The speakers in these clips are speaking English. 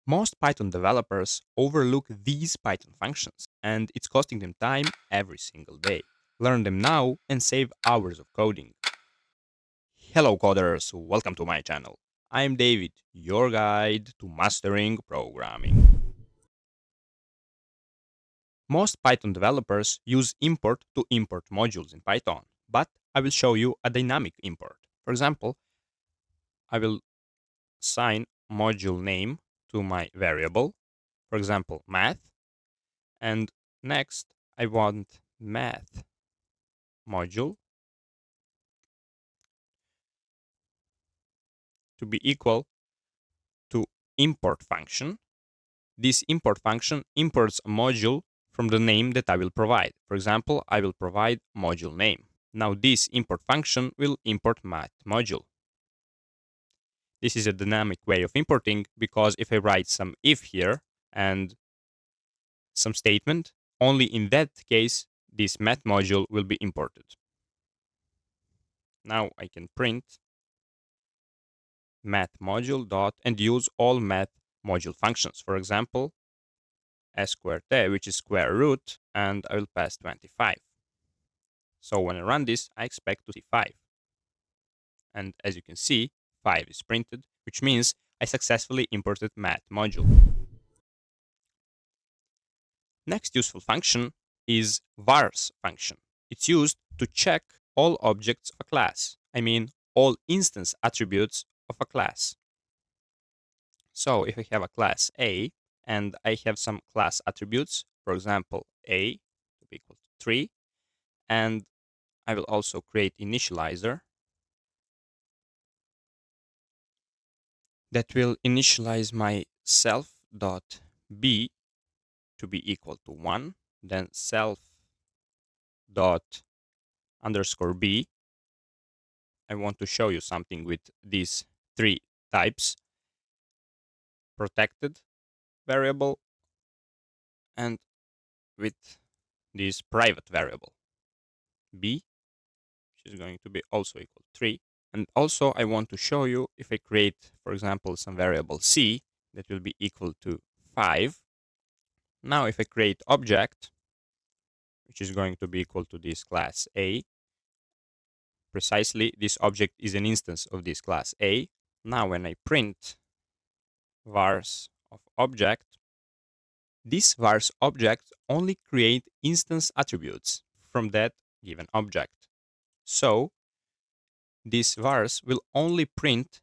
Most Python developers overlook these Python functions, and it's costing them time every single day. Learn them now and save hours of coding. Hello coders, welcome to my channel. I'm David, your guide to mastering programming. Most Python developers use import to import modules in Python, but I will show you a dynamic import. For example, I will assign module name to my variable, for example, math, and next I want math module to be equal to import function. This import function imports a module from the name that I will provide. For example, I will provide module name. Now this import function will import math module. This is a dynamic way of importing because if I write some if here and some statement, only in that case this math module will be imported. Now I can print math module dot and use all math module functions. For example, s squared t, which is square root, and I will pass 25. So when I run this, I expect to see 5. And as you can see, 5 is printed, which means I successfully imported math module. Next useful function is vars function. It's used to check all objects of a class. I mean, all instance attributes of a class. So if I have a class A and I have some class attributes, for example, A to be equal to 3, and I will also create initializer that will initialize my self dot b to be equal to 1, then self dot underscore b. I want to show you something with these 3 types: protected variable and with this private variable b, which is going to be also equal to 3. And also I want to show you if I create, for example, some variable c that will be equal to 5. Now if I create object, which is going to be equal to this class A, precisely this object is an instance of this class A. Now when I print vars of object, this vars object only create instance attributes from that given object. So this vars will only print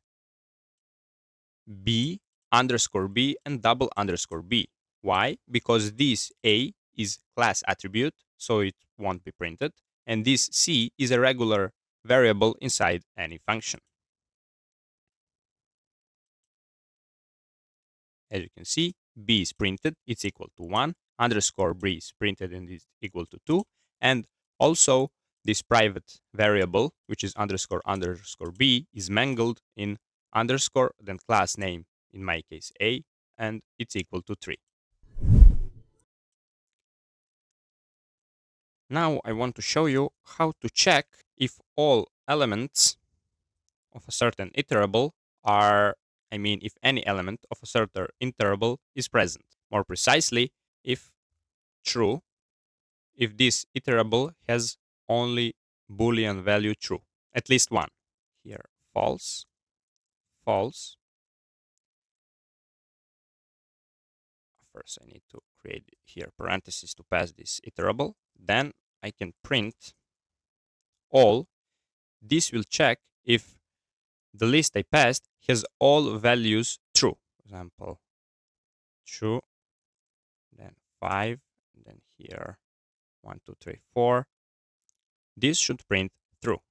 b underscore b and double underscore b. Why? Because this A is class attribute, so it won't be printed, and this C is a regular variable inside any function. As you can see, b is printed, it's equal to 1, underscore b is printed and is equal to 2, and also this private variable, which is underscore underscore b, is mangled in underscore, then class name, in my case A, and it's equal to 3. Now I want to show you how to check if all elements of a certain iterable are, if any element of a certain iterable is present. More precisely, if true, if this iterable has only Boolean value true, at least one. Here, false, false. First, I need to create here parentheses to pass this iterable. Then I can print all. This will check if the list I passed has all values true. For example, true, then 5, then here 1, 2, 3, 4. This should print true.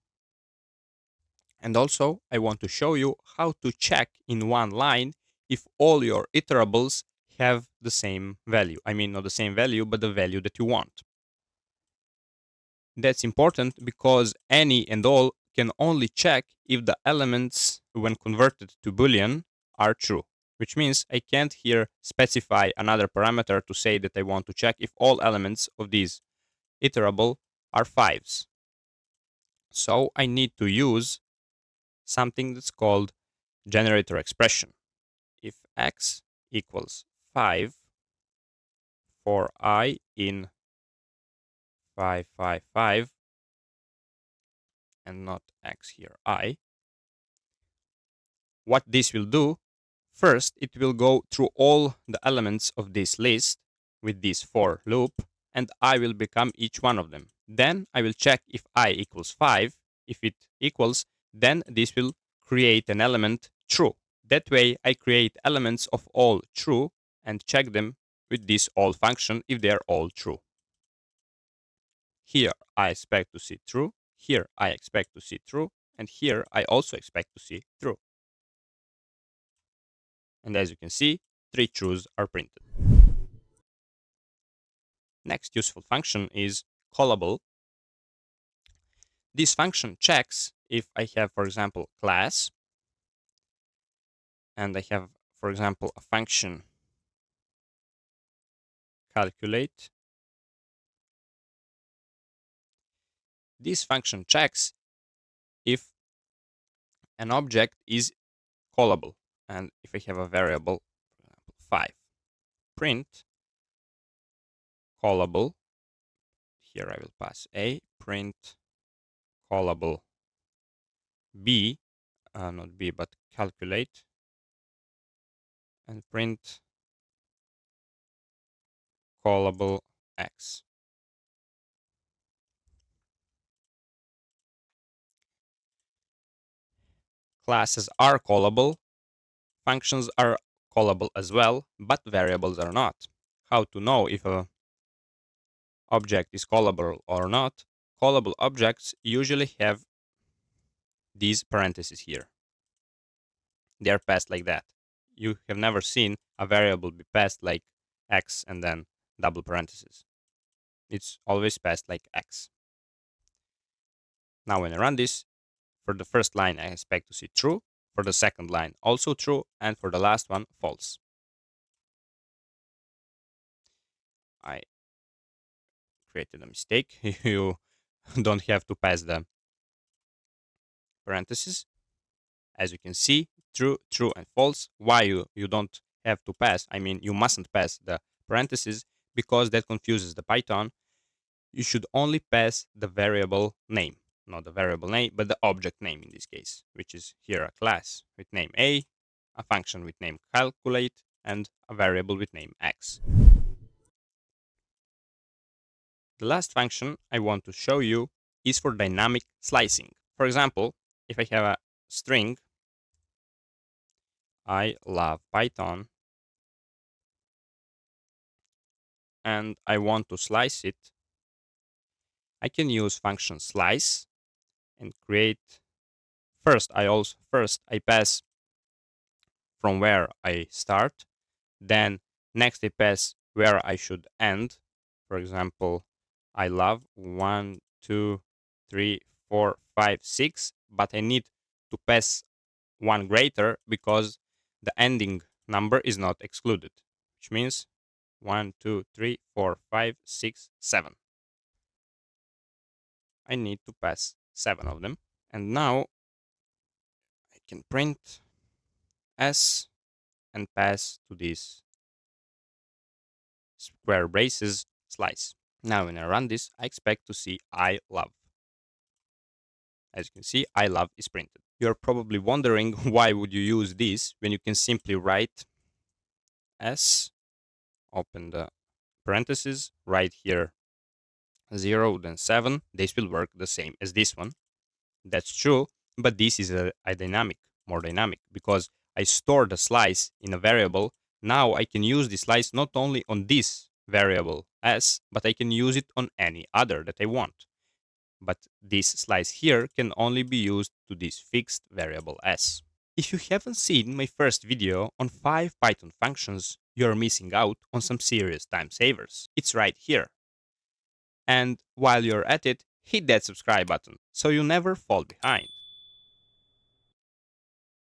And also, I want to show you how to check in one line if all your iterables have the same value. Not the same value, but the value that you want. That's important because any and all can only check if the elements, when converted to Boolean, are true, which means I can't here specify another parameter to say that I want to check if all elements of these iterable are 5s. So I need to use something that's called generator expression. If x equals 5 for I in 5, 5, 5, and not x here, I. What this will do, first, it will go through all the elements of this list with this for loop, and I will become each one of them. Then I will check if I equals 5. If it equals, then this will create an element true. That way, I create elements of all true and check them with this all function if they are all true. Here, I expect to see true. Here, I expect to see true. And here, I also expect to see true. And as you can see, 3 trues are printed. Next useful function is callable. This function checks if I have, for example, class, and I have, for example, a function calculate. This function checks if an object is callable. And if I have a variable, for example, 5, print callable. Here I will pass a, print callable b, not b, but calculate, and print callable x. Classes are callable, functions are callable as well, but variables are not. How to know if a object is callable or not? Callable objects usually have these parentheses here. They are passed like that. You have never seen a variable be passed like x and then double parentheses. It's always passed like x. Now when I run this, for the first line I expect to see true, for the second line also true, and for the last one false. I created a mistake. You don't have to pass the parentheses. As you can see, true, true, and false. Why you don't have to pass? I mean, you mustn't pass the parentheses because that confuses the Python. You should only pass the variable name, not the variable name, but the object name in this case, which is here a class with name a function with name calculate, and a variable with name x. The last function I want to show you is for dynamic slicing. For example, if I have a string, I love Python, and I want to slice it, I can use function slice and create. First I pass from where I start. Then next I pass where I should end. For example, I love 1, 2, 3, 4, 5, 6, but I need to pass one greater because the ending number is not excluded, which means 1, 2, 3, 4, 5, 6, 7. I need to pass 7 of them. And now I can print S and pass to this square braces slice. Now when I run this, I expect to see I love. As you can see, I love is printed. You're probably wondering why would you use this when you can simply write S, open the parentheses, right here 0, then 7. This will work the same as this one. That's true, but this is a dynamic, more dynamic, because I store the slice in a variable. Now I can use the slice not only on this variable s, but I can use it on any other that I want. But this slice here can only be used to this fixed variable s. If you haven't seen my first video on 5 Python functions, you're missing out on some serious time savers. It's right here. And while you're at it, hit that subscribe button so you never fall behind.